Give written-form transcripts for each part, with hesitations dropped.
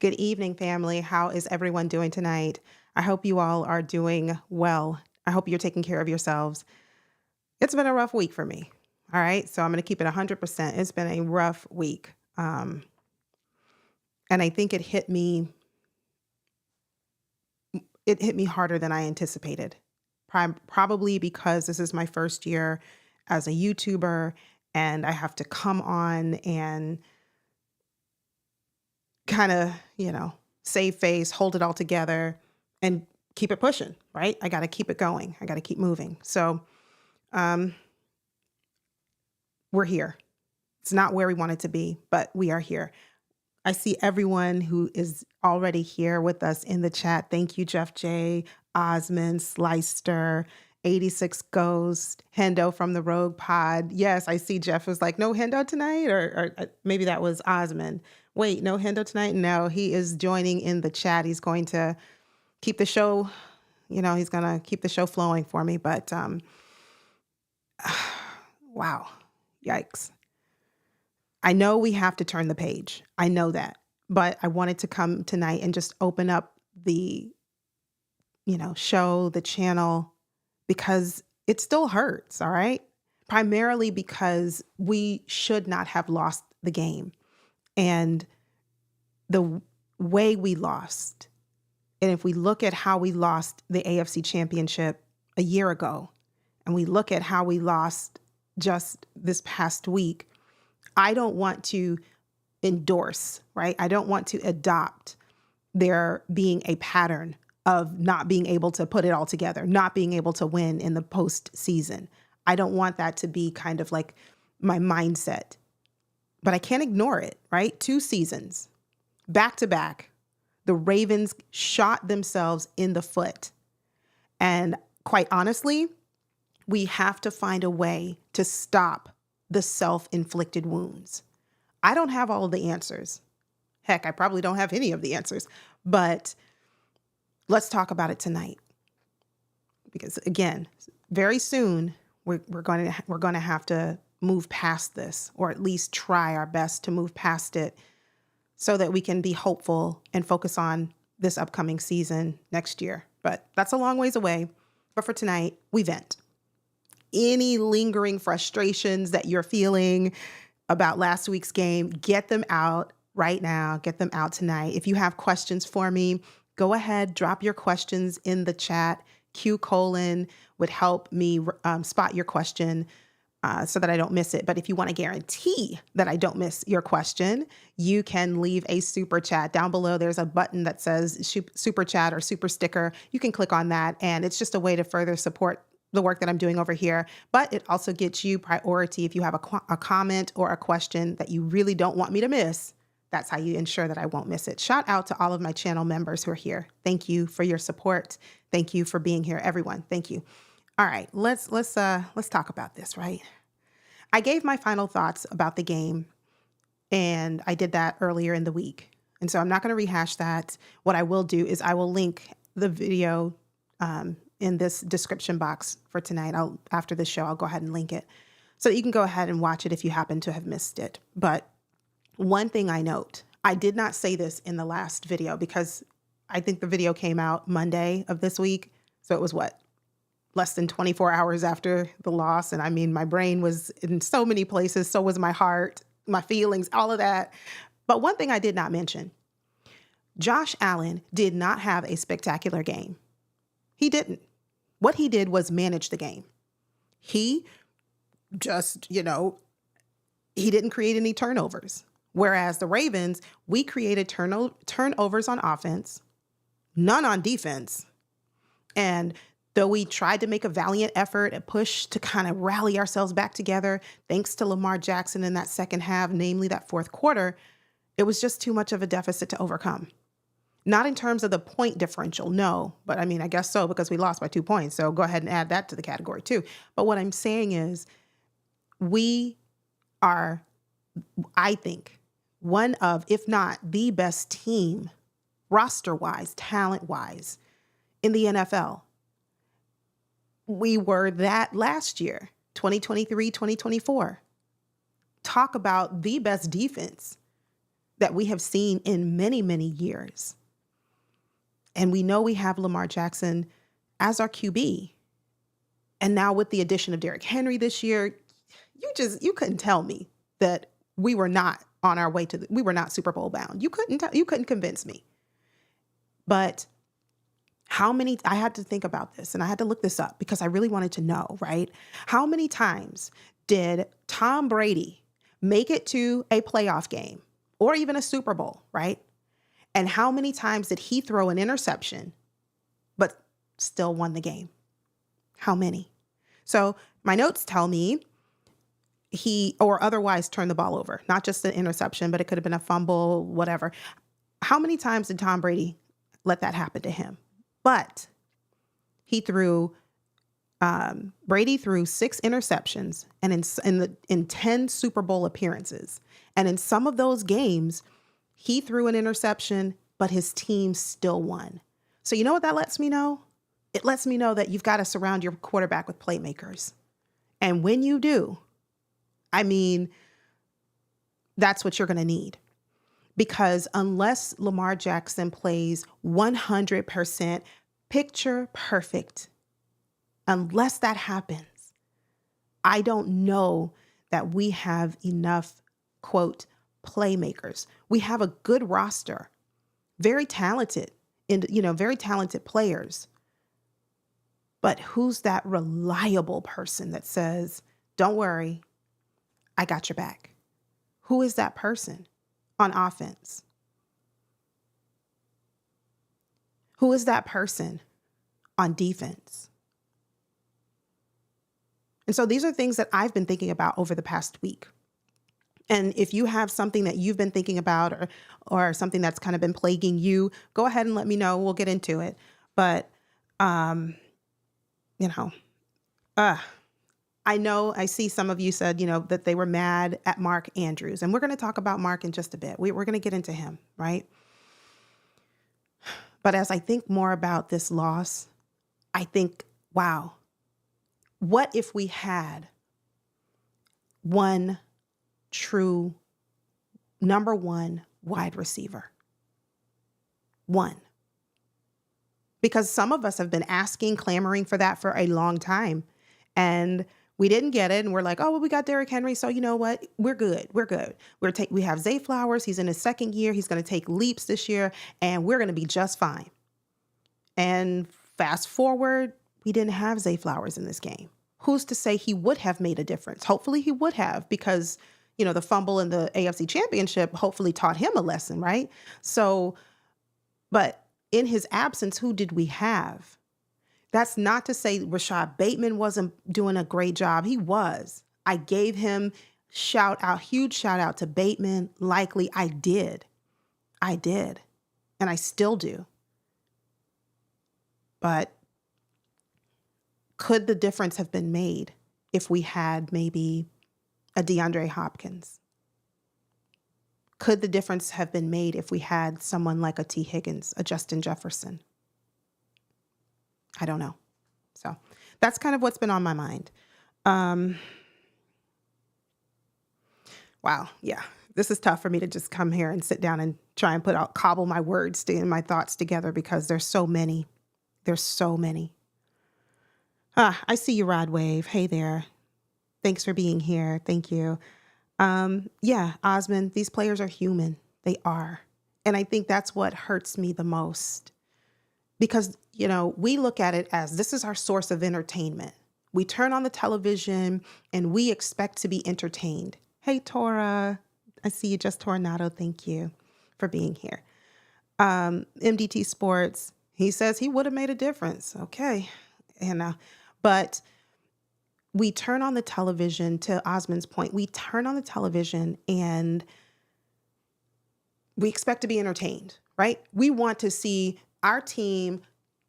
Good evening, family. How is everyone doing tonight? I hope you all are doing well. I hope you're taking care of yourselves. It's been a rough week for me. All right. So I'm going to keep it 100%. It's been a rough week. And I think it hit me harder than I anticipated. Probably because this is my first year as a YouTuber and I have to come on and kind of, save face, hold it all together and keep it pushing, right? I got to keep it going. I got to keep moving. So, um, we're here. It's not where we want it to be, but we are here. I see everyone who is already here with us in the chat. Thank you, Jeff J, Osmond, Slicer, 86 Ghost, Hendo from the Rogue Pod. Yes, I see Jeff was like, no Hendo tonight, or maybe that was Osmond. Wait, no Hendo tonight? No, he is joining in the chat. He's going to keep the show, he's going to keep the show flowing for me. But wow, yikes. I know we have to turn the page. I know that. But I wanted to come tonight and just open up the, show, the channel, because it still hurts, all right? Primarily because we should not have lost the game. And the way we lost, and if we look at how we lost the AFC Championship a year ago, and we look at how we lost just this past week, I don't want to endorse, right? I don't want to adopt there being a pattern of not being able to put it all together, not being able to win in the postseason. I don't want that to be kind of like my mindset, but I can't ignore it, right? 2 seasons, back to back, the Ravens shot themselves in the foot. And quite honestly, we have to find a way to stop the self-inflicted wounds. I don't have all of the answers. Heck, I probably don't have any of the answers, but let's talk about it tonight. Because again, very soon we're going to have to move past this, or at least try our best to move past it so that we can be hopeful and focus on this upcoming season next year. But that's a long ways away. But for tonight, we vent. Any lingering frustrations that you're feeling about last week's game, get them out right now. Get them out tonight. If you have questions for me, go ahead, drop your questions in the chat. Q colon would help me spot your question so that I don't miss it. But if you want to guarantee that I don't miss your question, you can leave a super chat. Down below, there's a button that says super chat or super sticker. You can click on that, and it's just a way to further support the work that I'm doing over here, but it also gets you priority if you have a comment or a question that you really don't want me to miss. That's how you ensure that I won't miss it. Shout out to all of my channel members who are here. Thank you for your support. Thank you for being here, everyone. Thank you. All right, let's talk about this, right? I gave my final thoughts about the game, and I did that earlier in the week. And so I'm not going to rehash that. What I will do is I will link the video in this description box for tonight. After this show, I'll go ahead and link it so that you can go ahead and watch it if you happen to have missed it. But one thing I note, I did not say this in the last video because I think the video came out Monday of this week. So it was less than 24 hours after the loss. And I mean, my brain was in so many places. So was my heart, my feelings, all of that. But one thing I did not mention, Josh Allen did not have a spectacular game. He didn't. What he did was manage the game. He just, he didn't create any turnovers. Whereas the Ravens, we created turnovers on offense, none on defense. And though we tried to make a valiant effort, a push to kind of rally ourselves back together, thanks to Lamar Jackson in that second half, namely that fourth quarter, it was just too much of a deficit to overcome. Not in terms of the point differential, no. But I mean, I guess so, because we lost by 2 points. So go ahead and add that to the category too. But what I'm saying is we are, I think, one of, if not the best team, roster-wise, talent-wise, in the NFL. We were that last year, 2023, 2024. Talk about the best defense that we have seen in many, many years. And we know we have Lamar Jackson as our QB. And now with the addition of Derrick Henry this year, you couldn't tell me that we were not on our way we were not Super Bowl bound. You couldn't convince me. But I had to think about this and I had to look this up because I really wanted to know, right? How many times did Tom Brady make it to a playoff game or even a Super Bowl, right? And how many times did he throw an interception, but still won the game? How many? So my notes tell me or otherwise turned the ball over, not just an interception, but it could have been a fumble, whatever. How many times did Tom Brady let that happen to him? But Brady threw 6 interceptions and in 10 Super Bowl appearances. And in some of those games, he threw an interception, but his team still won. So you know what that lets me know? It lets me know that you've got to surround your quarterback with playmakers. And when you do, I mean, that's what you're going to need. Because unless Lamar Jackson plays 100% picture perfect, unless that happens, I don't know that we have enough, quote, playmakers. We have a good roster, very talented, very talented players. But who's that reliable person that says, don't worry, I got your back? Who is that person on offense? Who is that person on defense? And so these are things that I've been thinking about over the past week. And if you have something that you've been thinking about or something that's kind of been plaguing you, go ahead and let me know. We'll get into it. But, I know I see some of you said, that they were mad at Mark Andrews. And we're going to talk about Mark in just a bit. We're going to get into him, right? But as I think more about this loss, I think, wow, what if we had one true number one wide receiver? One. Because some of us have been clamoring for that for a long time. And we didn't get it. And we're like, oh, well, we got Derrick Henry. So you know what? We're good. We have Zay Flowers. He's in his second year. He's going to take leaps this year. And we're going to be just fine. And fast forward, we didn't have Zay Flowers in this game. Who's to say he would have made a difference? Hopefully he would have, because, the fumble in the AFC Championship hopefully taught him a lesson, right? So, but in his absence, who did we have? That's not to say Rashad Bateman wasn't doing a great job. He was. I gave him huge shout out to Bateman. Likely I did. And I still do. But could the difference have been made if we had maybe a DeAndre Hopkins? Could the difference have been made if we had someone like a T. Higgins, a Justin Jefferson? I don't know. So that's kind of what's been on my mind. Wow. Yeah. This is tough for me to just come here and sit down and try and cobble my words and my thoughts together, because there's so many. I see you, Rod Wave. Hey there. Thanks for being here. Thank you. Yeah, Osmond, these players are human. They are. And I think that's what hurts me the most, because, we look at it as this is our source of entertainment. We turn on the television and we expect to be entertained. Hey, Tora, I see you, Just Tornado. Thank you for being here. MDT Sports, he says he would have made a difference. Okay. But we turn on the television, to Osmond's point, we turn on the television and we expect to be entertained, right? We want to see our team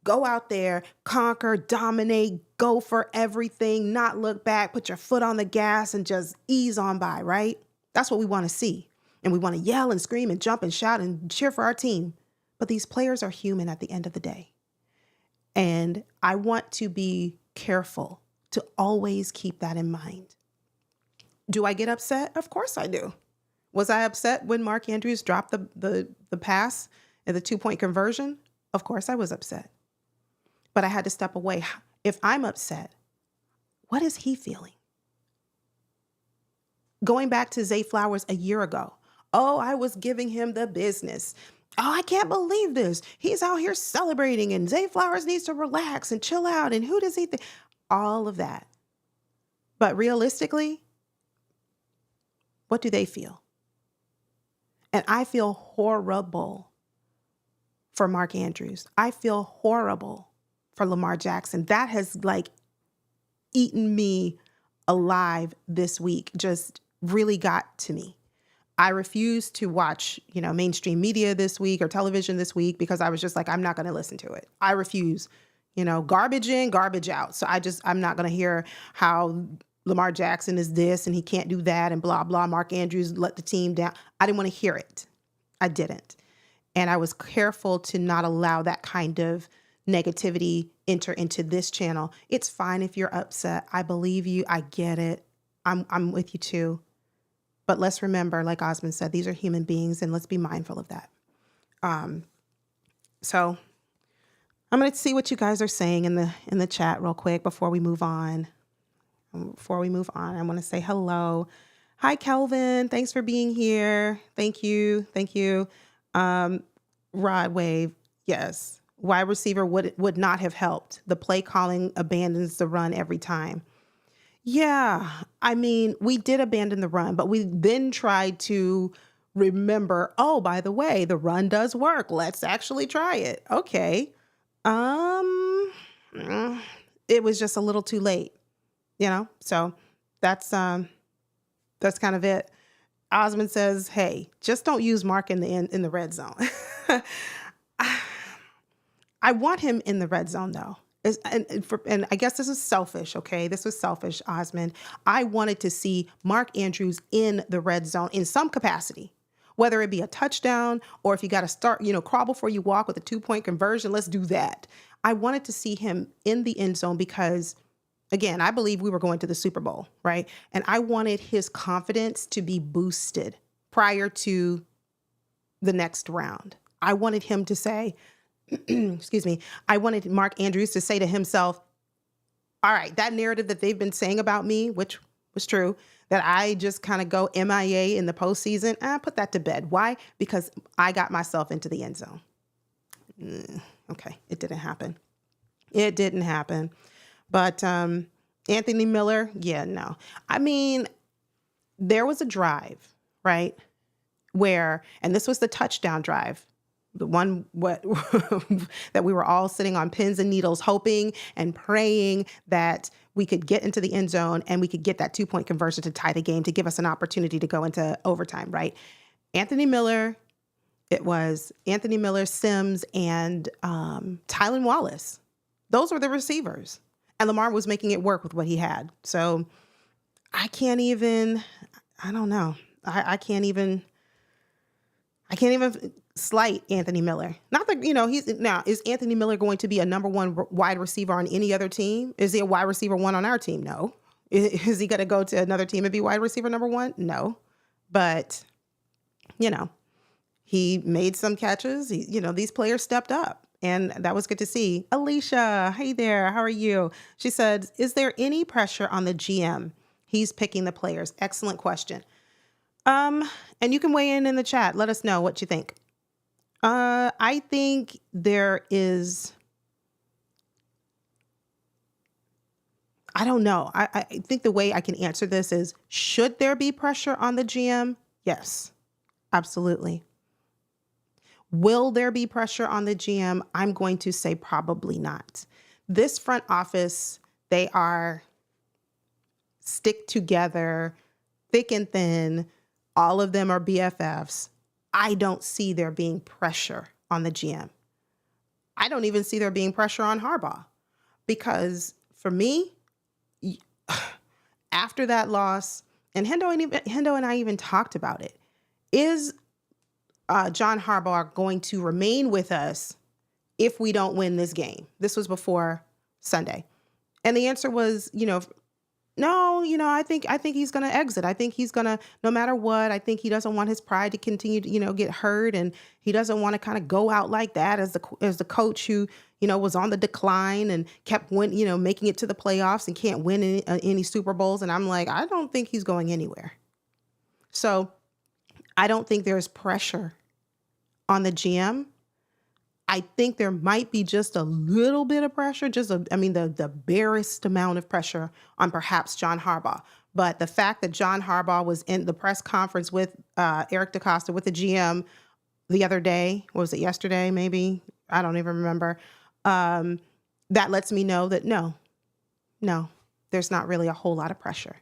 go out there, conquer, dominate, go for everything, not look back, put your foot on the gas and just ease on by, right? That's what we want to see. And we want to yell and scream and jump and shout and cheer for our team. But these players are human at the end of the day. And I want to be careful to always keep that in mind. Do I get upset? Of course I do. Was I upset when Mark Andrews dropped the pass and the 2-point conversion? Of course I was upset. But I had to step away. If I'm upset, what is he feeling? Going back to Zay Flowers a year ago. Oh, I was giving him the business. Oh, I can't believe this. He's out here celebrating and Zay Flowers needs to relax and chill out. And who does he think? All of that. But realistically, what do they feel? And I feel horrible for Mark Andrews. I feel horrible for Lamar Jackson. That has eaten me alive this week. Just really got to me. I refused to watch, mainstream media this week or television this week because I was just like, I'm not going to listen to it. I refuse, garbage in, garbage out. So I'm not going to hear how Lamar Jackson is this and he can't do that and blah, blah. Mark Andrews let the team down. I didn't want to hear it. I didn't. And I was careful to not allow that kind of negativity enter into this channel. It's fine if you're upset. I believe you. I get it. I'm with you too. But let's remember, like Osmond said, these are human beings, and let's be mindful of that. So I'm going to see what you guys are saying in the chat real quick before we move on. I want to say hello. Hi, Kelvin. Thanks for being here. Thank you. Rod Wave. Yes. Wide receiver would not have helped. The play calling abandons the run every time. Yeah, I mean, we did abandon the run, but we then tried to remember, oh, by the way, the run does work. Let's actually try it. Okay. It was just a little too late, So that's kind of it. Osmond says, "Hey, just don't use Mark in the red zone." I want him in the red zone though. And I guess this is selfish, okay? This was selfish, Osmond. I wanted to see Mark Andrews in the red zone in some capacity, whether it be a touchdown or if you got to start, crawl before you walk with a 2-point conversion, let's do that. I wanted to see him in the end zone because, again, I believe we were going to the Super Bowl, right? And I wanted his confidence to be boosted prior to the next round. I wanted him to say, excuse me, I wanted Mark Andrews to say to himself, all right, that narrative that they've been saying about me, which was true, that I just kind of go MIA in the postseason, put that to bed. Why? Because I got myself into the end zone. Okay, it didn't happen. But Anthony Miller, yeah, no. I mean, there was a drive, right, where, and this was the touchdown drive, the one that we were all sitting on pins and needles, hoping and praying that we could get into the end zone and we could get that 2-point conversion to tie the game to give us an opportunity to go into overtime, right? Anthony Miller, Sims, and Tylan Wallace. Those were the receivers. And Lamar was making it work with what he had. So I can't even slight Anthony Miller. Not that, is Anthony Miller going to be a number one wide receiver on any other team? Is he a wide receiver one on our team? No. Is he going to go to another team and be wide receiver number one? No. But, he made some catches. These players stepped up and that was good to see. Alicia, hey there. How are you? She said, is there any pressure on the GM? He's picking the players. Excellent question. And you can weigh in the chat. Let us know what you think. I think there is, I don't know. I think the way I can answer this is, should there be pressure on the GM? Yes, absolutely. Will there be pressure on the GM? I'm going to say probably not. This front office, they are stick together, thick and thin. All of them are BFFs. I don't see there being pressure on the GM. I don't even see there being pressure on Harbaugh because for me, after that loss, and Hendo and I even talked about it, is John Harbaugh going to remain with us if we don't win this game? This was before Sunday. And the answer was, No, I think he's gonna exit. I think he's gonna, no matter what, I think he doesn't want his pride to continue to, get hurt, and he doesn't want to kind of go out like that as the coach who, was on the decline and kept making it to the playoffs and can't win any Super Bowls. And I'm like, I don't think he's going anywhere. So I don't think there's pressure on the GM. I think there might be just a little bit of pressure, the barest amount of pressure on perhaps John Harbaugh. But the fact that John Harbaugh was in the press conference with Eric DeCosta, with the GM the other day, what was it, yesterday, maybe? I don't even remember. That lets me know that no, there's not really a whole lot of pressure.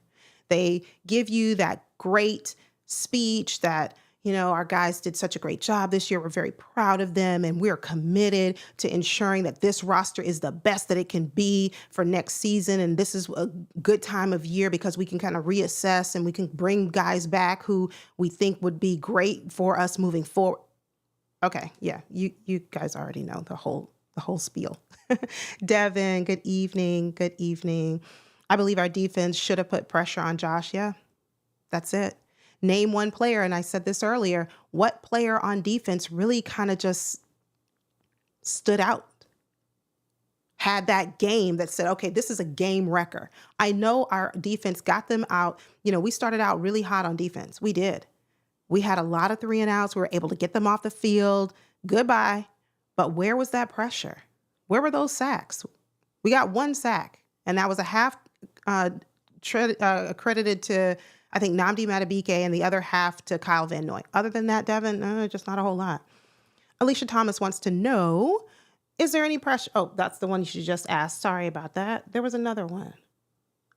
They give you that great speech that, our guys did such a great job this year. We're very proud of them, and we're committed to ensuring that this roster is the best that it can be for next season. And this is a good time of year because we can kind of reassess and we can bring guys back who we think would be great for us moving forward. Okay, yeah, you guys already know the whole spiel. Devin, good evening. Good evening. I believe our defense should have put pressure on Josh. Yeah, that's it. Name one player, and I said this earlier, what player on defense really kind of just stood out, had that game that said, okay, this is a game wrecker. I know our defense got them out. We started out really hot on defense. We did. We had a lot of 3 and outs. We were able to get them off the field. Goodbye. But where was that pressure? Where were those sacks? We got 1 sack, and that was a half accredited to, I think, Nnamdi Madubuike, and the other half to Kyle Van Noy. Other than that, Devin, just not a whole lot. Alicia Thomas wants to know, is there any pressure? Oh, that's the one you just asked. Sorry about that. There was another one.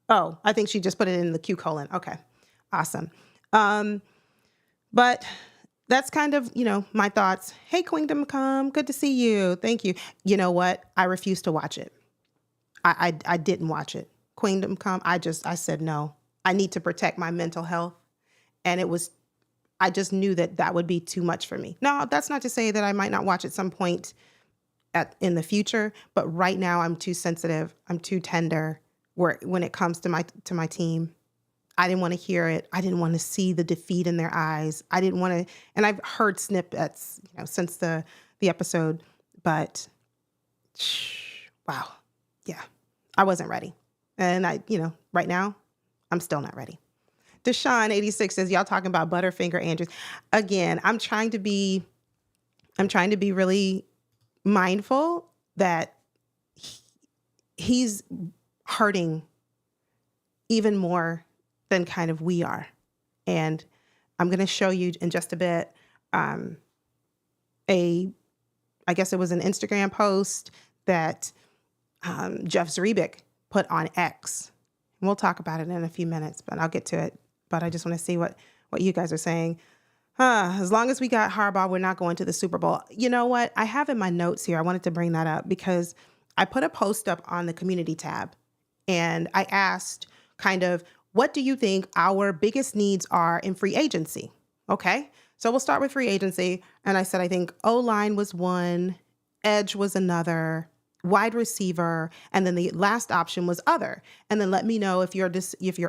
Oh, I think she just put it in the Q colon. Okay, awesome. But that's kind of, my thoughts. Hey, Queendom Come, good to see you. Thank you. You know what? I refuse to watch it. I didn't watch it. Queendom Come, I said no. I need to protect my mental health. And I just knew that would be too much for me. Now, that's not to say that I might not watch at some point in the future, but right now I'm too sensitive. I'm too tender when it comes to my team. I didn't want to hear it. I didn't want to see the defeat in their eyes. I didn't want to, and I've heard snippets, since the episode, but wow. Yeah, I wasn't ready. And right now, I'm still not ready. Deshaun 86 says, y'all talking about Butterfinger Andrews. Again, I'm trying to be really mindful that he's hurting even more than kind of we are. And I'm going to show you in just a bit, I guess it was an Instagram post that Jeff Zrebiec put on X. We'll talk about it in a few minutes, but I'll get to it. But I just want to see what you guys are saying. As long as we got Harbaugh, we're not going to the Super Bowl. You know what? I have in my notes here, I wanted to bring that up because I put a post up on the community tab, and I asked kind of, what do you think our biggest needs are in free agency? Okay, so we'll start with free agency. And I said, I think O-line was one, edge was another, wide receiver, and then the last option was other. And then let me know if your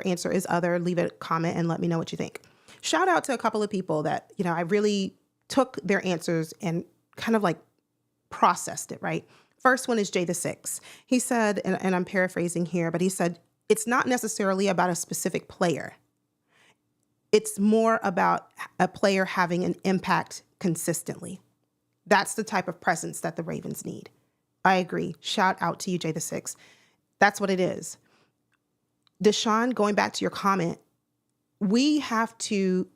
answer is other, leave a comment and let me know what you think. Shout out to a couple of people that, I really took their answers and kind of like processed it, right? First one is Jay the Six. He said, and I'm paraphrasing here, but he said, it's not necessarily about a specific player. It's more about a player having an impact consistently. That's the type of presence that the Ravens need. I agree. Shout out to you, Jay the Six. That's what it is. Deshaun, going back to your comment, we have to,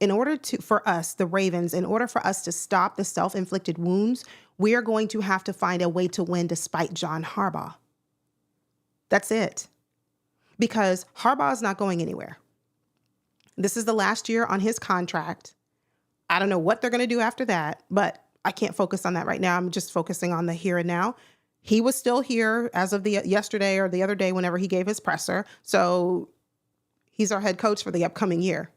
for us, the Ravens, in order for us to stop the self-inflicted wounds, we are going to have to find a way to win despite John Harbaugh. That's it. Because Harbaugh is not going anywhere. This is the last year on his contract. I don't know what they're going to do after that, but I can't focus on that right now. I'm just focusing on the here and now. He was still here as of yesterday or the other day whenever he gave his presser. So he's our head coach for the upcoming year,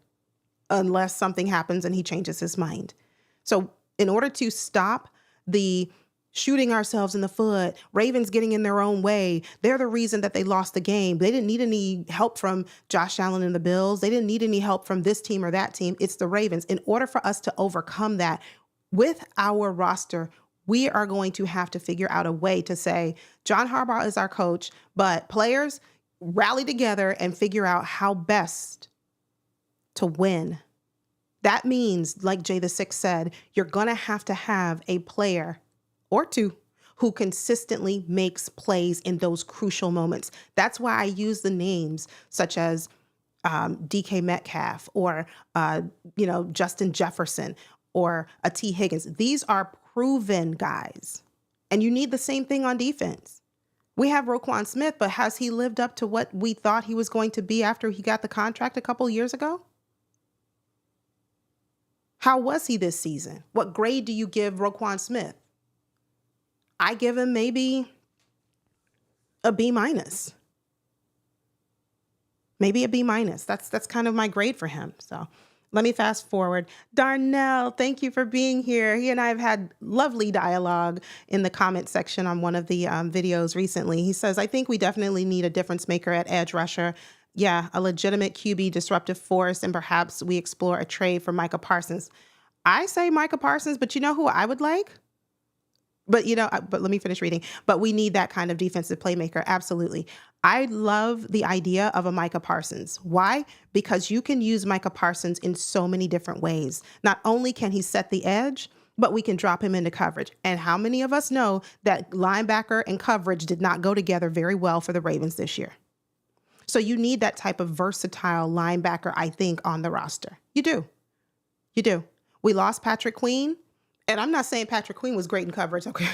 unless something happens and he changes his mind. So in order to stop the shooting ourselves in the foot, Ravens getting in their own way. They're the reason that they lost the game. They didn't need any help from Josh Allen and the Bills. They didn't need any help from this team or that team. It's the Ravens. In order for us to overcome that with our roster, we are going to have to figure out a way to say, John Harbaugh is our coach, but players rally together and figure out how best to win. That means, like Jay the Sixth said, you're going to have a player or two who consistently makes plays in those crucial moments. That's why I use the names such as DK Metcalf or, Justin Jefferson or a T. Higgins. These are proven guys. And you need the same thing on defense. We have Roquan Smith, but has he lived up to what we thought he was going to be after he got the contract a couple years ago? How was he this season? What grade do you give Roquan Smith? I give him maybe a B minus. Maybe a B minus. That's kind of my grade for him. So let me fast forward. Darnell, thank you for being here. He and I have had lovely dialogue in the comment section on one of the videos recently. He says, I think we definitely need a difference maker at edge rusher. Yeah, a legitimate QB disruptive force, and perhaps we explore a trade for Micah Parsons. I say Micah Parsons, but you know who I would like? But let me finish reading. But we need that kind of defensive playmaker. Absolutely. I love the idea of a Micah Parsons. Why? Because you can use Micah Parsons in so many different ways. Not only can he set the edge, but we can drop him into coverage. And how many of us know that linebacker and coverage did not go together very well for the Ravens this year? So you need that type of versatile linebacker, I think, on the roster. You do. You do. We lost Patrick Queen. And I'm not saying Patrick Queen was great in coverage. Okay,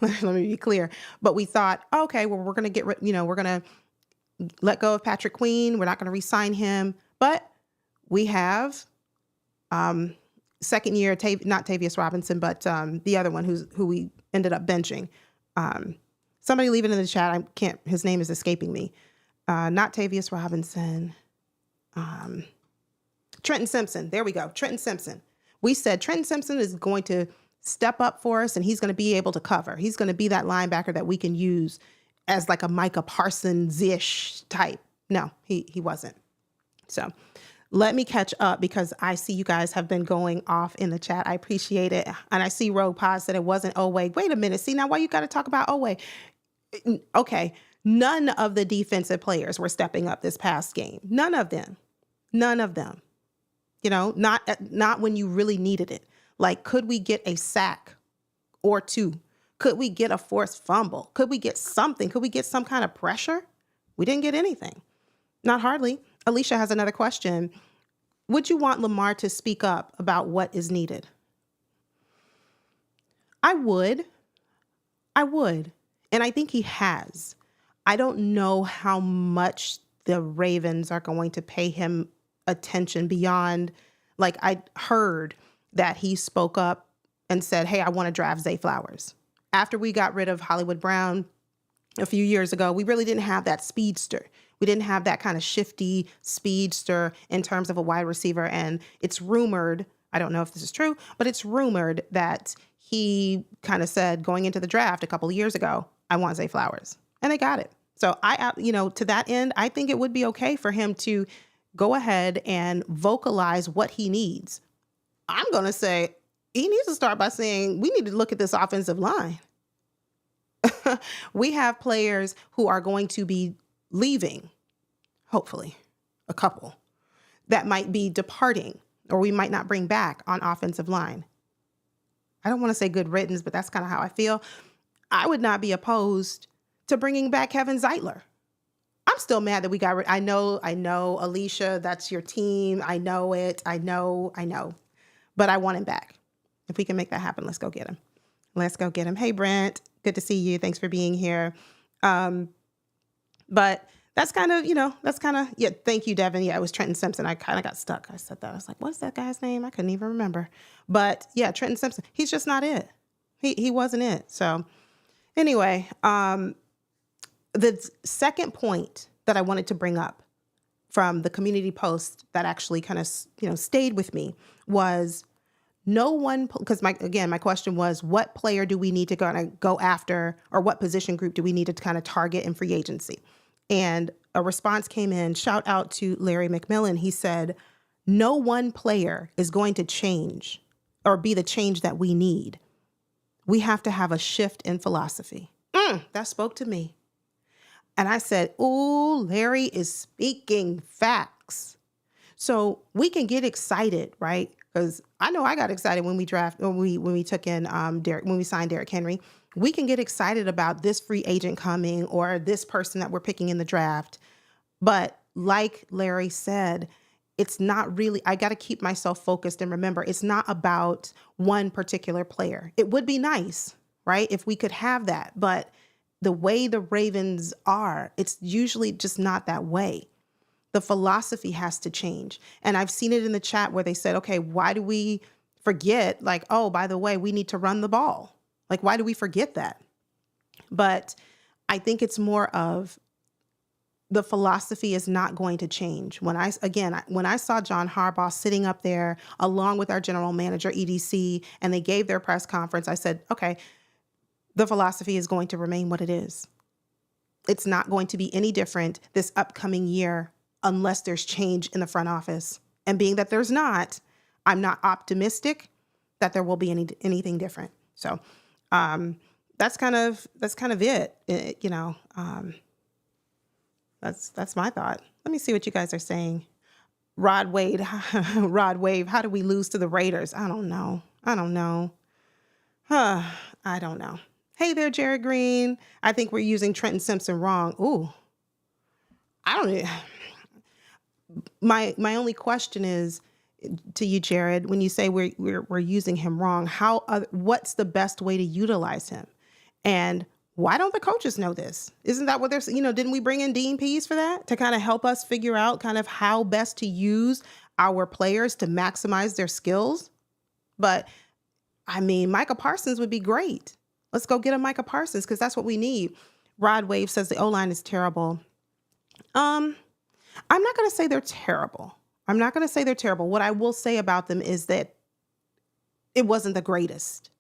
let me be clear. But we thought, okay, well, we're going to we're going to let go of Patrick Queen. We're not going to re-sign him. But we have second year, not Tavius Robinson, but the other one who we ended up benching. Somebody leave it in the chat. His name is escaping me. Not Tavius Robinson. Trenton Simpson. There we go. Trenton Simpson. We said Trenton Simpson is going to step up for us and he's going to be able to cover. He's going to be that linebacker that we can use as like a Micah Parsons-ish type. No, he wasn't. So let me catch up because I see you guys have been going off in the chat. I appreciate it. And I see Rogue Pod said it wasn't Oweh. Wait a minute. See, now why you got to talk about Oweh? Okay. None of the defensive players were stepping up this past game. None of them. None of them. Not when you really needed it. Like, could we get a sack or two? Could we get a forced fumble? Could we get something? Could we get some kind of pressure? We didn't get anything. Not hardly. Alicia has another question. Would you want Lamar to speak up about what is needed? I would. And I think he has. I don't know how much the Ravens are going to pay him attention beyond, like, I heard that he spoke up and said, hey, I want to draft Zay Flowers. After we got rid of Hollywood Brown a few years ago, we really didn't have that speedster. We didn't have that kind of shifty speedster in terms of a wide receiver. And it's rumored, I don't know if this is true, but it's rumored that he kind of said going into the draft a couple of years ago, I want Zay Flowers. And they got it. So to that end, I think it would be okay for him to go ahead and vocalize what he needs. I'm going to say he needs to start by saying we need to look at this offensive line. We have players who are going to be leaving, hopefully, a couple that might be departing or we might not bring back on offensive line. I don't want to say good riddance, but that's kind of how I feel. I would not be opposed to bringing back Kevin Zeitler. I'm still mad that we got rid. I know, Alicia, that's your team. I know it. I know. But I want him back. If we can make that happen, let's go get him. Hey, Brent, good to see you. Thanks for being here. But that's kind of, yeah, thank you, Devin. Yeah, it was Trenton Simpson. I kind of got stuck. I said that. I was like, what's that guy's name? I couldn't even remember. But yeah, Trenton Simpson. He's just not it. He wasn't it. So anyway, the second point that I wanted to bring up from the community post that actually kind of, stayed with me was no one, because my question was, what player do we need to go after, or what position group do we need to kind of target in free agency? And a response came in, shout out to Larry McMillan. He said, no one player is going to change or be the change that we need. We have to have a shift in philosophy. That spoke to me. And I said, ooh, Larry is speaking facts. So we can get excited, right? Because I know I got excited when we took in when we signed Derrick Henry. We can get excited about this free agent coming or this person that we're picking in the draft. But like Larry said, it's not really, I got to keep myself focused and remember, it's not about one particular player. It would be nice, right, if we could have that. But the way the Ravens are, it's usually just not that way. The philosophy has to change. And I've seen it in the chat where they said, okay, why do we forget, like, oh, by the way, we need to run the ball? Like, why do we forget that? But I think it's more of the philosophy is not going to change. When I saw John Harbaugh sitting up there along with our general manager, EDC, and they gave their press conference, I said, okay, the philosophy is going to remain what it is. It's not going to be any different this upcoming year unless there's change in the front office. And being that there's not, I'm not optimistic that there will be anything different. So that's kind of it. That's my thought. Let me see what you guys are saying. Rod Wave, how do we lose to the Raiders? I don't know. I don't know. Hey there, Jared Green. I think we're using Trenton Simpson wrong. Ooh, I don't. My only question is to you, Jared, when you say we're using him wrong, what's the best way to utilize him? And why don't the coaches know this? Isn't that what they're, didn't we bring in Dean Pease for that? To kind of help us figure out kind of how best to use our players to maximize their skills. But I mean, Micah Parsons would be great. Let's go get a Micah Parsons because that's what we need. Rod Wave says the O-line is terrible. I'm not going to say they're terrible. What I will say about them is that it wasn't the greatest.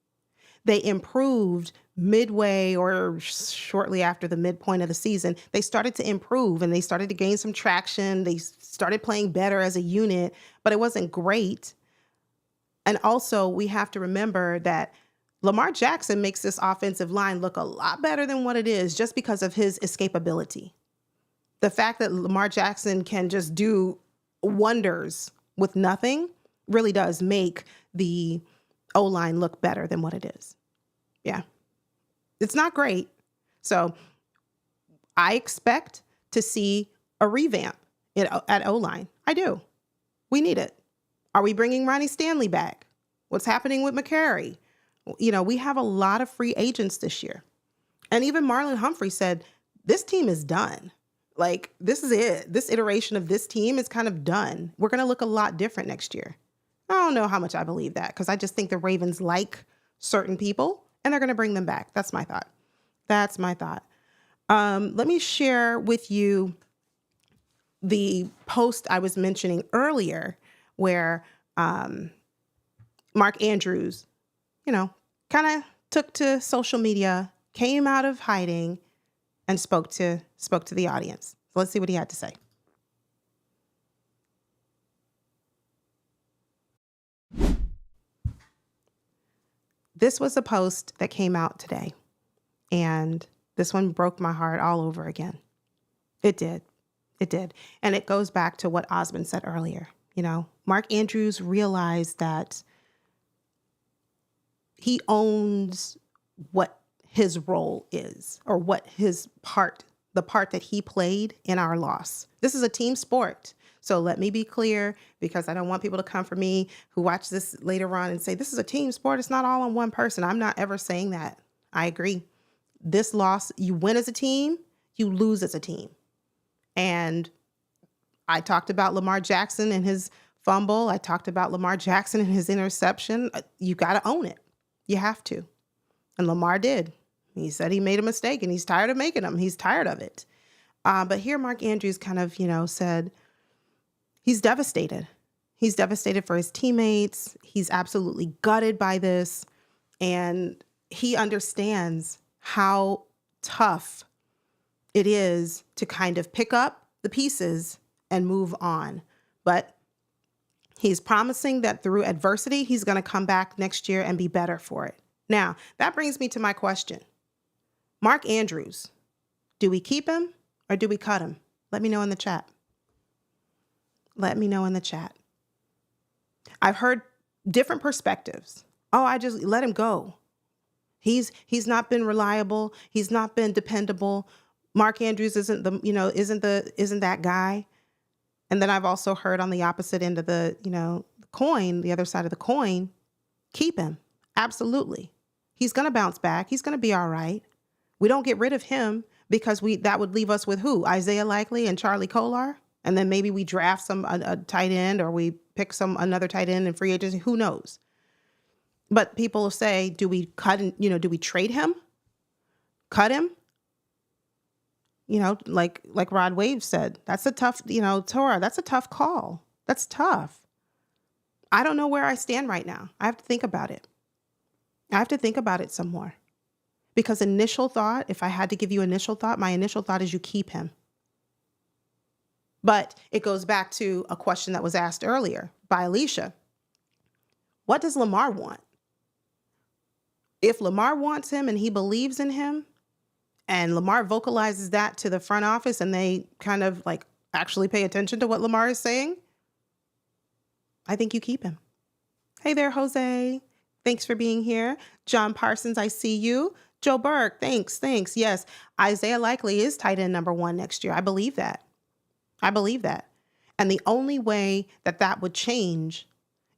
They improved midway or shortly after the midpoint of the season. They started to improve and they started to gain some traction. They started playing better as a unit, but it wasn't great. And also we have to remember that Lamar Jackson makes this offensive line look a lot better than what it is just because of his escapability. The fact that Lamar Jackson can just do wonders with nothing really does make the O-line look better than what it is. Yeah. It's not great. So I expect to see a revamp at O-line. I do. We need it. Are we bringing Ronnie Stanley back? What's happening with McCary? We have a lot of free agents this year. And even Marlon Humphrey said, this team is done. Like, this is it. This iteration of this team is kind of done. We're going to look a lot different next year. I don't know how much I believe that because I just think the Ravens like certain people and they're going to bring them back. That's my thought. Let me share with you the post I was mentioning earlier where Mark Andrews, kind of took to social media, came out of hiding, and spoke to the audience. So let's see what he had to say. This was a post that came out today, and this one broke my heart all over again. It did. And it goes back to what Osmond said earlier. Mark Andrews realized that he owns what his role is or what the part that he played in our loss. This is a team sport. So let me be clear, because I don't want people to come for me who watch this later on and say, this is a team sport. It's not all on one person. I'm not ever saying that. I agree. This loss, you win as a team, you lose as a team. And I talked about Lamar Jackson and his fumble. I talked about Lamar Jackson and his interception. You got to own it. You have to. And Lamar did. He said he made a mistake and he's tired of making them. He's tired of it. But here Mark Andrews kind of, said he's devastated. He's devastated for his teammates. He's absolutely gutted by this. And he understands how tough it is to kind of pick up the pieces and move on. But he's promising that through adversity, he's going to come back next year and be better for it. Now, that brings me to my question. Mark Andrews, do we keep him or do we cut him? Let me know in the chat. Let me know in the chat. I've heard different perspectives. Oh, I just let him go. He's not been reliable. He's not been dependable. Mark Andrews isn't that guy. And then I've also heard on the opposite end of the coin, the other side of the coin, keep him. Absolutely. He's going to bounce back. He's going to be all right. We don't get rid of him because that would leave us with who? Isaiah Likely and Charlie Kolar. And then maybe we draft a tight end, or we pick another tight end in free agency. Who knows? But people will say, do we do we trade him? Cut him? Like Rod Wave said, that's a tough, Torah, that's a tough call. That's tough. I don't know where I stand right now. I have to think about it. I have to think about it some more. Because initial thought, if I had to give you initial thought, my initial thought is you keep him. But it goes back to a question that was asked earlier by Alicia. What does Lamar want? If Lamar wants him and he believes in him, and Lamar vocalizes that to the front office and they kind of actually pay attention to what Lamar is saying, I think you keep him. Hey there, Jose. Thanks for being here. John Parsons, I see you. Joe Burke, thanks. Yes, Isaiah Likely is tight end number 1 next year. I believe that. And the only way that would change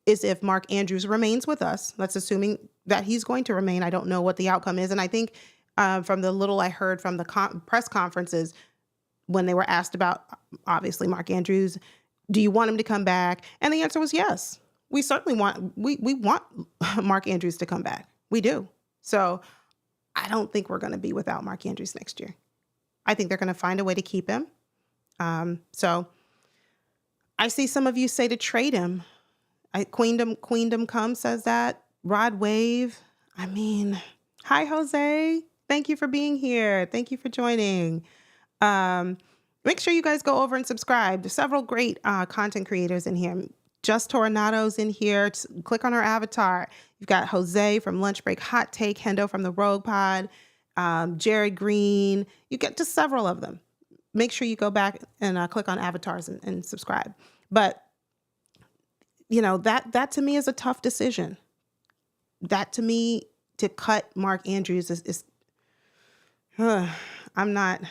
is if Mark Andrews remains with us. That's assuming that he's going to remain. I don't know what the outcome is. And I think from the little I heard from the press conferences, when they were asked about, obviously, Mark Andrews, do you want him to come back? And the answer was yes. We certainly want Mark Andrews to come back. We do. So I don't think we're going to be without Mark Andrews next year. I think they're going to find a way to keep him. So I see some of you say to trade him. Queendom Come says that. Rod Wave. I mean, hi, Jose. Thank you for being here. Thank you for joining. Make sure you guys go over and subscribe. There's several great content creators in here. Just Tornado's in here. Just click on her avatar. You've got Jose from Lunch Break Hot Take, Hendo from the Rogue Pod, Jared Green. You get just several of them. Make sure you go back and click on avatars and subscribe. But, that to me is a tough decision. That to me, to cut Mark Andrews is I'm not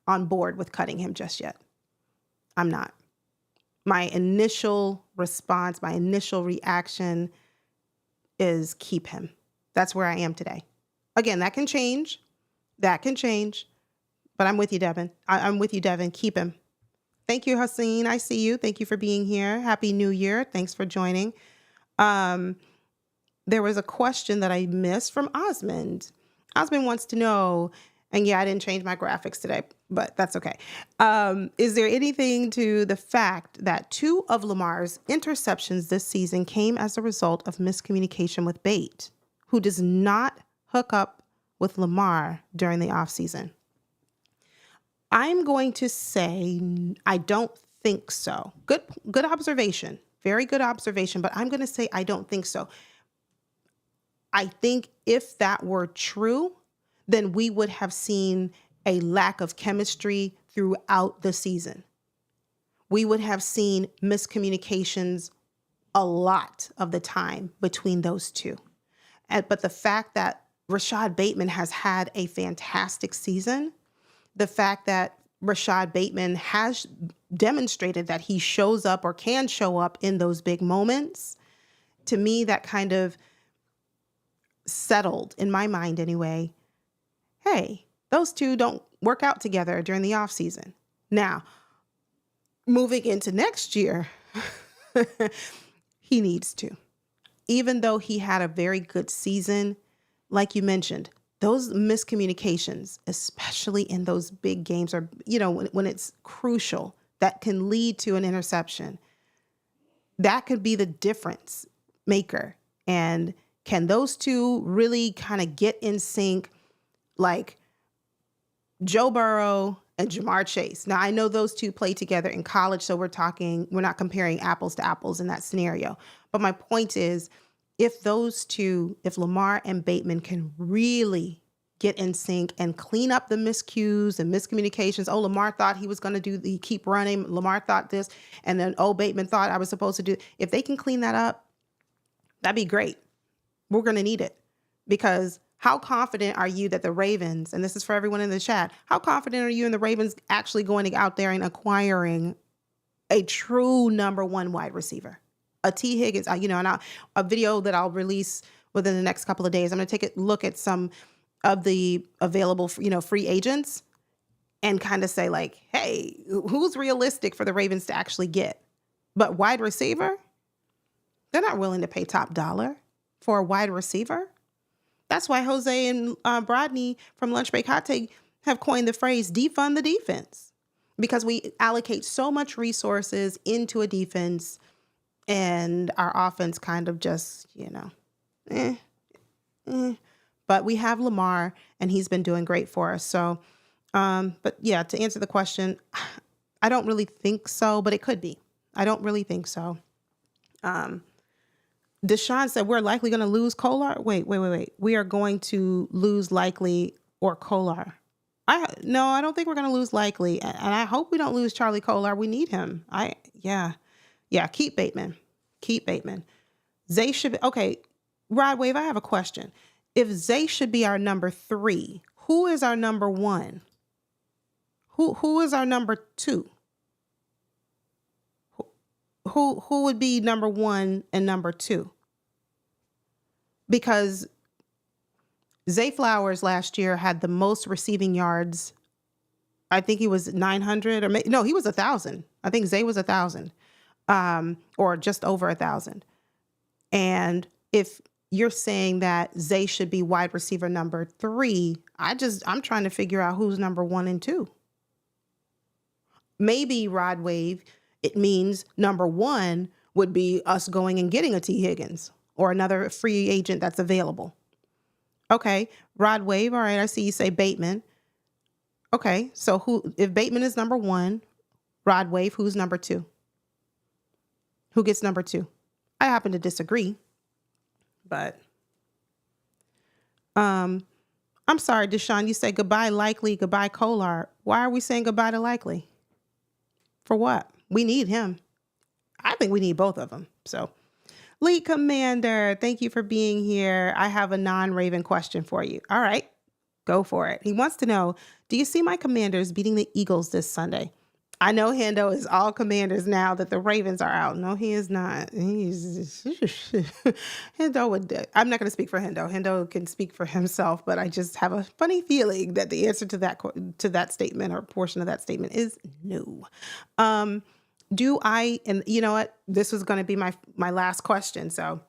on board with cutting him just yet. I'm not. My initial response, my initial reaction is keep him. That's where I am today. Again, that can change. But I'm with you, Devin. I'm with you, Devin. Keep him. Thank you, Haseen. I see you. Thank you for being here. Happy New Year. Thanks for joining. There was a question that I missed from Osmond. Osmond wants to know, and yeah, I didn't change my graphics today, but that's okay. Is there anything to the fact that 2 of Lamar's interceptions this season came as a result of miscommunication with Bate, who does not hook up with Lamar during the offseason? I'm going to say I don't think so. Good observation. Very good observation, but I'm going to say I don't think so. I think if that were true, then we would have seen a lack of chemistry throughout the season. We would have seen miscommunications a lot of the time between those two. But the fact that Rashad Bateman has had a fantastic season, the fact that Rashad Bateman has demonstrated that he shows up or can show up in those big moments, to me, that kind of settled in my mind anyway. Hey, those two don't work out together during the off season. Now, moving into next year, he needs to. Even though he had a very good season, like you mentioned, those miscommunications, especially in those big games, or when it's crucial, that can lead to an interception. That could be the difference maker. And can those two really kind of get in sync, like Joe Burrow and Jamar Chase? Now, I know those two played together in college, so we're not comparing apples to apples in that scenario. But my point is, if Lamar and Bateman can really get in sync and clean up the miscues and miscommunications. Oh, Lamar thought he was going to keep running. Lamar thought this. And then, Bateman thought I was supposed to do. If they can clean that up, that'd be great. We're going to need it, because how confident are you that the Ravens, and this is for everyone in the chat, how confident are you in the Ravens actually going out there and acquiring a true number one wide receiver? A T. Higgins, and a video that I'll release within the next couple of days. I'm going to take a look at some of the available, free agents and kind of say like, hey, who's realistic for the Ravens to actually get? But wide receiver, they're not willing to pay top dollar for a wide receiver. That's why Jose and Brodney from Lunch Break Hot Take have coined the phrase defund the defense, because we allocate so much resources into a defense and our offense kind of just, But we have Lamar, and he's been doing great for us. So, but yeah, to answer the question, I don't really think so, but it could be. I don't really think so. Deshaun said, we're likely going to lose Kolar. Wait. We are going to lose Likely or Kolar. No, I don't think we're going to lose Likely. And I hope we don't lose Charlie Kolar. We need him. Keep Bateman. Zay should be, okay. Rod Wave, I have a question. If Zay should be our number 3, who is our number 1? Who is our number 2? Who would be number 1 and number 2? Because Zay Flowers last year had the most receiving yards. I think he was 900 he was 1,000. I think Zay was 1,000, or just over 1,000. And if you're saying that Zay should be wide receiver number 3, I'm trying to figure out who's number 1 and 2. Maybe, Rod Wave, it means number 1 would be us going and getting a T. Higgins or another free agent that's available. Okay, Rod Wave, all right, I see you say Bateman. Okay, so if Bateman is number 1, Rod Wave, who's number 2? Who gets number 2? I happen to disagree, but I'm sorry, Deshaun, you say goodbye Likely, goodbye Kolar. Why are we saying goodbye to Likely? For what? We need him. I think we need both of them. So, Lead Commander, thank you for being here. I have a non-Raven question for you. All right, go for it. He wants to know, do you see my Commanders beating the Eagles this Sunday? I know Hendo is all Commanders now that the Ravens are out. No, he is not. Hendo would. I'm not going to speak for Hendo. Hendo can speak for himself, but I just have a funny feeling that the answer to that statement or portion of that statement is no. Do I? And you know what? This was going to be my last question, so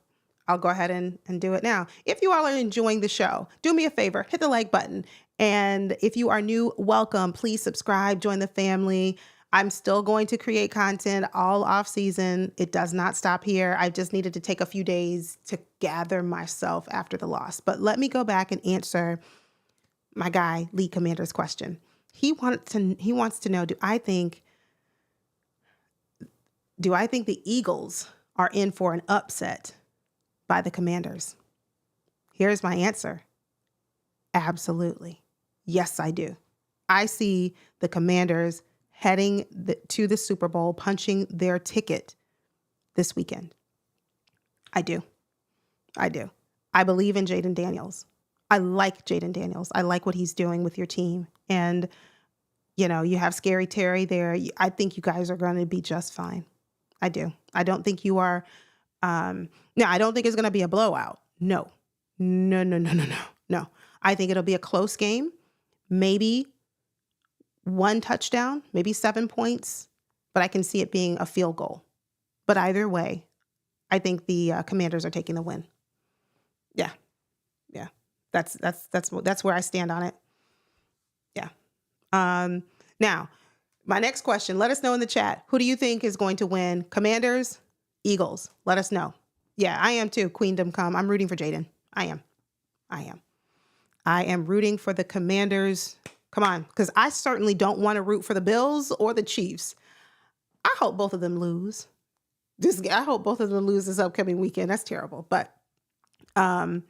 I'll go ahead and do it now. If you all are enjoying the show, do me a favor, hit the like button. And if you are new, welcome. Please subscribe, join the family. I'm still going to create content all off season. It does not stop here. I just needed to take a few days to gather myself after the loss. But let me go back and answer my guy, Lead Commander's question. He wants to know, do I think the Eagles are in for an upset by the Commanders? Here's my answer. Absolutely. Yes, I do. I see the Commanders heading to the Super Bowl, punching their ticket this weekend. I do. I believe in Jaden Daniels. I like Jaden Daniels. I like what he's doing with your team. And, you have Scary Terry there. I think you guys are going to be just fine. I do. I don't think you are. I don't think it's going to be a blowout. No. I think it'll be a close game. Maybe 1 touchdown, maybe 7 points, but I can see it being a field goal. But either way, I think the Commanders are taking the win. Yeah. That's where I stand on it. Yeah. Now, My next question, let us know in the chat. Who do you think is going to win? Commanders, Eagles? Let us know. Yeah, I am too. Queendom come. I'm rooting for Jaden. I am. I am rooting for the Commanders. Come on, because I certainly don't want to root for the Bills or the Chiefs. I hope both of them lose. I hope both of them lose this upcoming weekend. That's terrible. But out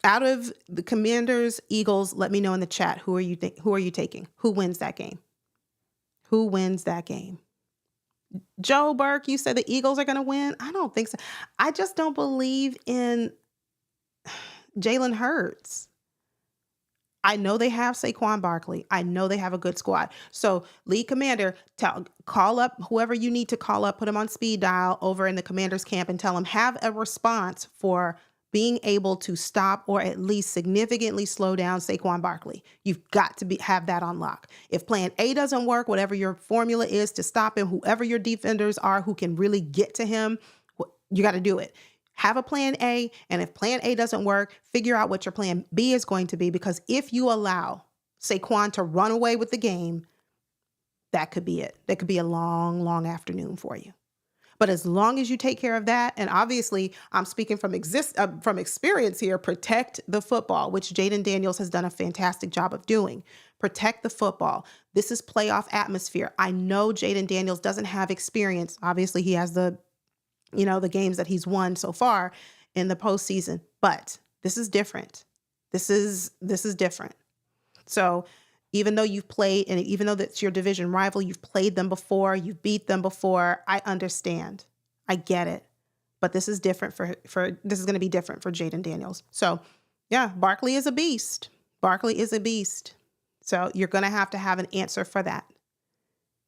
of the Commanders, Eagles, let me know in the chat. Who are you taking? Who wins that game? Who wins that game? Joe Burke, you said the Eagles are going to win? I don't think so. I just don't believe in Jalen Hurts. I know they have Saquon Barkley. I know they have a good squad. So, lead commander, call up whoever you need to call up, put them on speed dial over in the commander's camp and tell them have a response for being able to stop or at least significantly slow down Saquon Barkley. You've got to have that on lock. If plan A doesn't work, whatever your formula is to stop him, whoever your defenders are who can really get to him, you got to do it. Have a plan A, and if plan A doesn't work, figure out what your plan B is going to be, because if you allow Saquon to run away with the game, that could be it. That could be a long, long afternoon for you. But as long as you take care of that, and obviously I'm speaking from experience here, protect the football, which Jaden Daniels has done a fantastic job of doing. Protect the football. This is playoff atmosphere. I know Jaden Daniels doesn't have experience. Obviously he has the games that he's won so far in the postseason, but this is different. This is different. So even though you've played, and even though that's your division rival, you've played them before, you've beat them before, I understand. I get it. But this is different this is going to be different for Jaden Daniels. So yeah, Barkley is a beast. Barkley is a beast. So you're going to have an answer for that.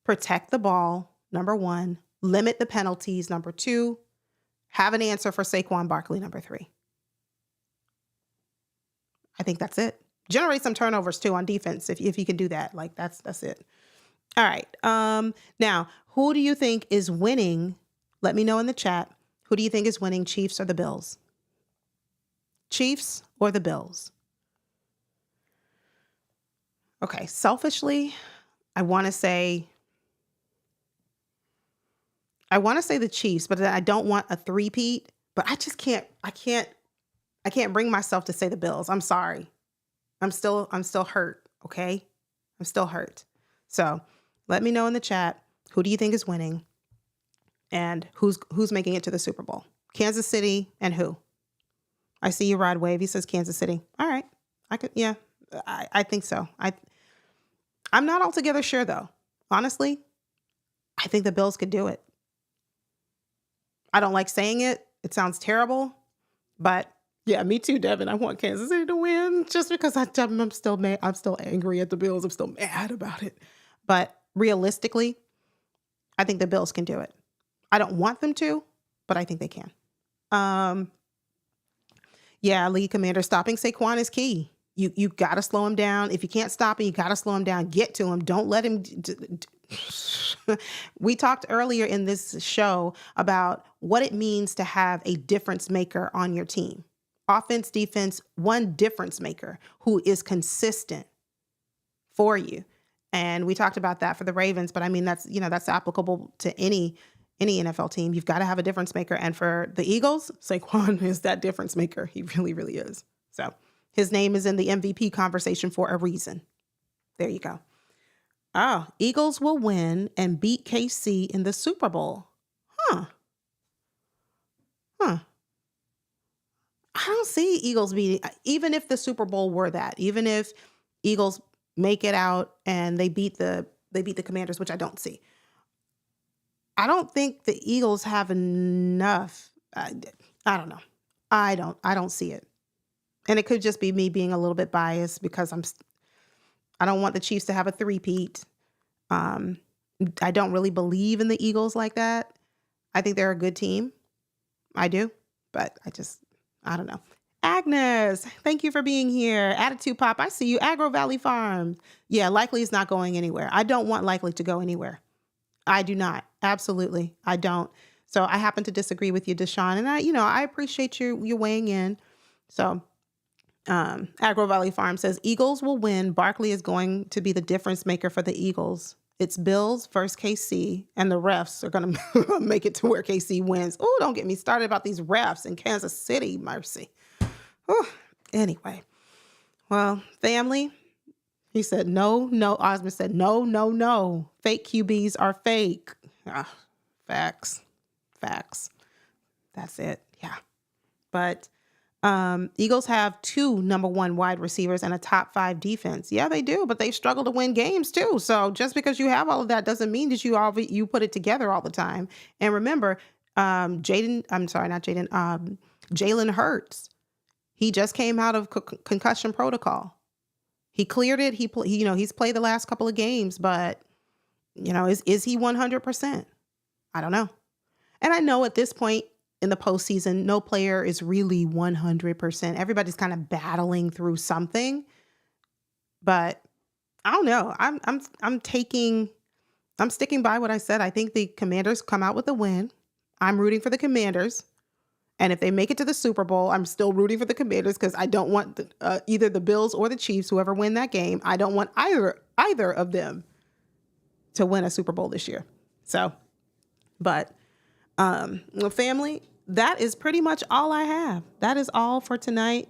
Protect the ball, number 1. Limit the penalties, number 2. Have an answer for Saquon Barkley, number 3. I think that's it. Generate some turnovers too on defense if you can do that. Like that's it. All right. Now, who do you think is winning? Let me know in the chat. Who do you think is winning, Chiefs or the Bills? Chiefs or the Bills? Okay. Selfishly, I want to say the Chiefs, but I don't want a three-peat, but I just can't bring myself to say the Bills. I'm sorry. I'm still hurt. Okay. I'm still hurt. So let me know in the chat. Who do you think is winning and who's making it to the Super Bowl? Kansas City and who? I see you, Rod Wave. He says Kansas City. All right. I think so. I'm not altogether sure though. Honestly, I think the Bills could do it. I don't like saying it. It sounds terrible, but yeah, me too, Devin. I want Kansas City to win just because I'm still mad. I'm still angry at the Bills. I'm still mad about it. But realistically, I think the Bills can do it. I don't want them to, but I think they can. Yeah, league commander, stopping Saquon is key. You got to slow him down. If you can't stop him, you got to slow him down. Get to him. Don't let him. We talked earlier in this show about what it means to have a difference maker on your team. Offense, defense, one difference maker who is consistent for you. And we talked about that for the Ravens, but I mean, that's applicable to any NFL team. You've got to have a difference maker. And for the Eagles, Saquon is that difference maker. He really, really is. So his name is in the MVP conversation for a reason. There you go. Oh, Eagles will win and beat KC in the Super Bowl. Huh. I don't see Eagles beating, even if the Super Bowl were that, even if Eagles make it out and they beat the Commanders, which I don't see. I don't think the Eagles have enough. I don't know. I don't see it. And it could just be me being a little bit biased because I don't want the Chiefs to have a three-peat. I don't really believe in the Eagles like that. I think they're a good team. I do, but I don't know. Agnes, thank you for being here. Attitude Pop, I see you. Agro Valley Farms. Yeah, Likely is not going anywhere. I don't want Likely to go anywhere. I do not. Absolutely. I don't. So I happen to disagree with you, Deshaun. And I appreciate you weighing in. So Agro Valley Farm says Eagles will win. Barkley is going to be the difference maker for the Eagles. It's Bills versus KC, and the refs are going to make it to where KC wins. Oh, don't get me started about these refs in Kansas City. Mercy. Oh, anyway. Well, family, he said, no. Osmond said, no. Fake QBs are fake. Facts. That's it. Yeah. But Eagles have 2 number 1 wide receivers and a top 5 defense. Yeah, they do, but they struggle to win games too. So just because you have all of that doesn't mean that you put it together all the time. And remember, Jalen Hurts, he just came out of concussion protocol. He cleared it. He's played the last couple of games, but is he 100%? I don't know. And I know at this point in the postseason, no player is really 100%. Everybody's kind of battling through something, but I don't know. I'm sticking by what I said. I think the Commanders come out with a win. I'm rooting for the Commanders. And if they make it to the Super Bowl, I'm still rooting for the Commanders because I don't want either the Bills or the Chiefs, whoever win that game. I don't want either of them to win a Super Bowl this year. So, but family, that is pretty much all I have. That is all for tonight.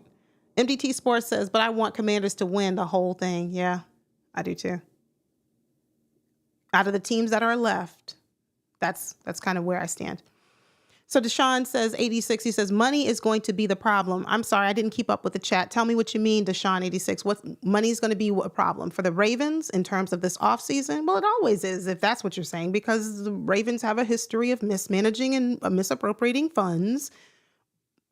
MDT Sports says, but I want Commanders to win the whole thing. Yeah, I do too. Out of the teams that are left, that's kind of where I stand. So Deshaun says, 86, he says, money is going to be the problem. I'm sorry, I didn't keep up with the chat. Tell me what you mean, Deshaun 86. What money is going to be a problem for the Ravens in terms of this offseason? Well, it always is, if that's what you're saying, because the Ravens have a history of mismanaging and misappropriating funds.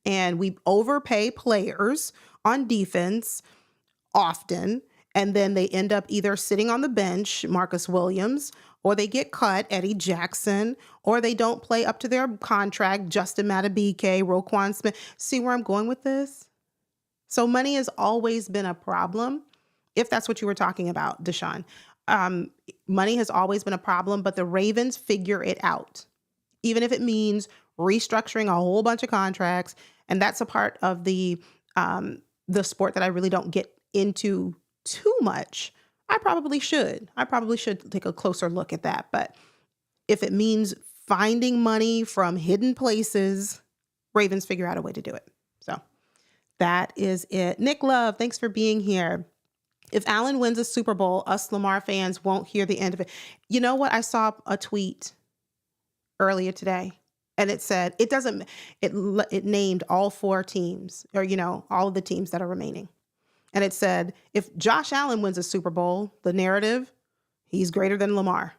And we overpay players on defense often. And then they end up either sitting on the bench, Marcus Williams, or they get cut, Eddie Jackson, or they don't play up to their contract, Justin Matabike, Roquan Smith. See where I'm going with this? So money has always been a problem, if that's what you were talking about, Deshaun. Money has always been a problem, but the Ravens figure it out, even if it means restructuring a whole bunch of contracts. And that's a part of the sport that I really don't get into too much. I probably should take a closer look at that. But if it means finding money from hidden places, Ravens figure out a way to do it. So that is it. Nick Love, thanks for being here. If Allen wins a Super Bowl, us Lamar fans won't hear the end of it. You know what? I saw a tweet earlier today, and it said, it named all 4 teams, or, all of the teams that are remaining. And it said, if Josh Allen wins a Super Bowl, the narrative, he's greater than Lamar.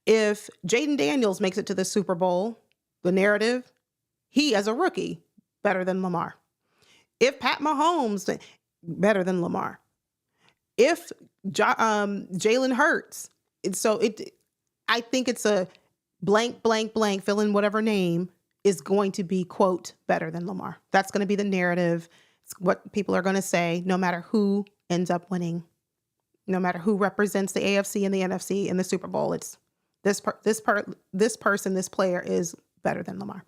If Jaden Daniels makes it to the Super Bowl, the narrative, he as a rookie, better than Lamar. If Pat Mahomes, better than Lamar. If Jalen Hurts, I think it's a blank, fill in whatever name is going to be, quote, better than Lamar. That's going to be the narrative. It's what people are going to say, no matter who ends up winning, no matter who represents the AFC and the NFC in the Super Bowl. It's this player is better than Lamar.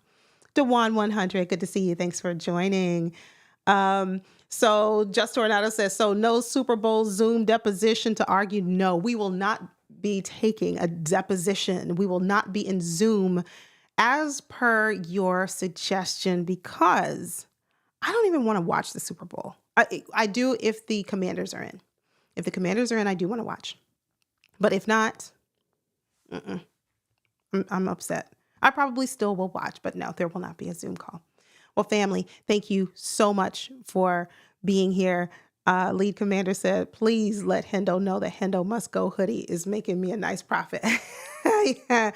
Dewan 100, good to see you. Thanks for joining. So Just Tornado says, so no Super Bowl Zoom deposition to argue. No, we will not be taking a deposition. We will not be in Zoom as per your suggestion, because I don't even want to watch the Super Bowl. I do if the Commanders are in. If the Commanders are in, I do want to watch. But if not, I'm upset. I probably still will watch, but no, there will not be a Zoom call. Well, family, thank you so much for being here. Lead Commander said, please let Hendo know that Hendo Must Go hoodie is making me a nice profit. Yeah.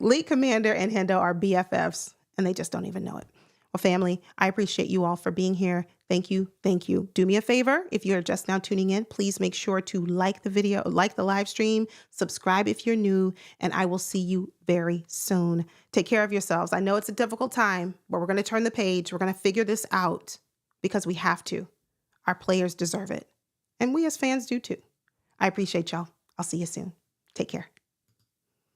Lead Commander and Hendo are BFFs, and they just don't even know it. Well, family, I appreciate you all for being here. Thank you. Thank you. Do me a favor. If you're just now tuning in, please make sure to like the video, like the live stream, subscribe if you're new, and I will see you very soon. Take care of yourselves. I know it's a difficult time, but we're going to turn the page. We're going to figure this out because we have to. Our players deserve it. And we as fans do too. I appreciate y'all. I'll see you soon. Take care.